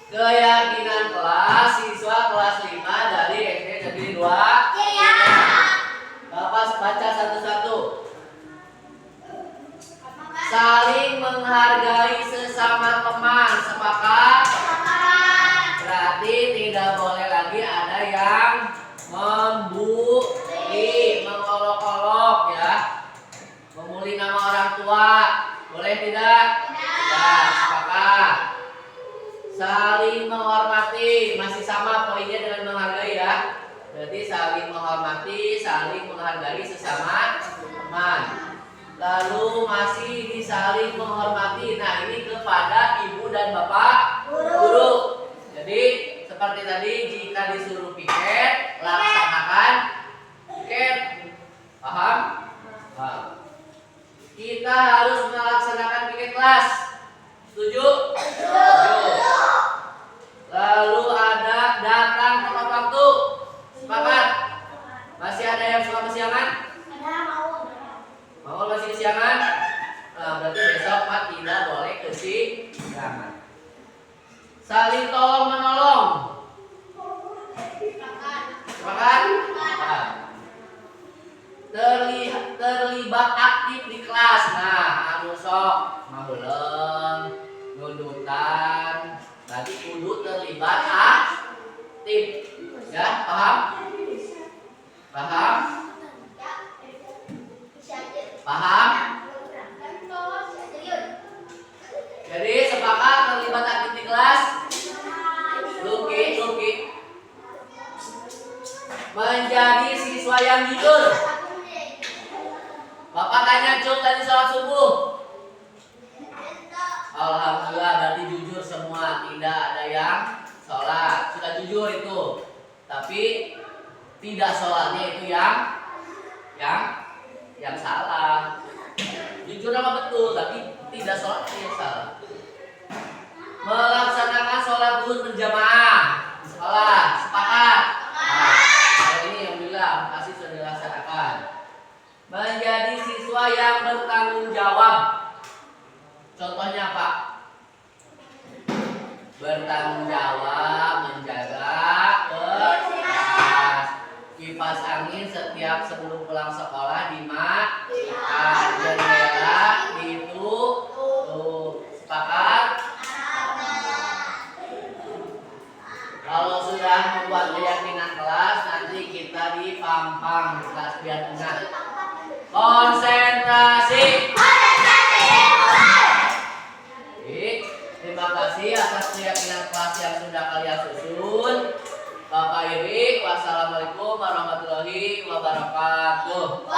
keyakinan kelas siswa kelas 5 dari SD Negeri 2. Bapak baca satu-satu. Saling menghargai sesama teman, sepakat? Berarti tidak boleh lagi ada yang membuli, mengolok-olok ya, membuli nama orang tua, boleh tidak? Tidak, sepakat. Saling menghormati, masih sama poinnya dengan menghargai ya. Berarti saling menghormati, saling menghargai sesama teman. Lalu masih disaling menghormati. Nah, ini kepada ibu dan bapak guru. Jadi seperti tadi, jika disuruh piket, laksanakan piket. Paham? Paham. Kita harus melaksanakan piket kelas. Setuju? Setuju. Lalu ada datang tepat waktu. Sepakat? Masih ada yang suka kesiangan? Mau masih kesiangan? Nah, berarti besok Pak tidak boleh kesiangan. Saling tolong menolong. Sepakat? Nah. Terlibat aktif di kelas. Nah, anu sok mauleng, nundutan, berarti kudu terlibat aktif. Ya, paham? Paham? Paham? Jadi sepakat terlibat aktif di kelas. Luki. Menjadi siswa yang jujur. Bapak tanya Cuk tadi sholat subuh. Alhamdulillah berarti jujur semua, tidak ada yang sholat. Sudah jujur itu. Tapi tidak sholatnya itu yang salah. Jujur sama betul, tapi tidak sholatnya yang salah. Melaksanakan sholat zuhur berjamaah di sekolah, sepakat. Nah, ini yang bilang pasti sudah dilaksanakan. Menjadi siswa yang bertanggung jawab. Contohnya Pak, bertanggung jawab menjaga kelas. Kipas angin setiap sebelum pulang sekolah dimatikan. Jendela ditutup. Sepakat? Kalau sudah membuat keyakinan kelas, nanti kita dipampang kelas biar ingat. Konsentrasi. Terima kasih atas keyakinan kelas yang sudah kalian susun. Bapak Irik, wassalamualaikum warahmatullahi wabarakatuh.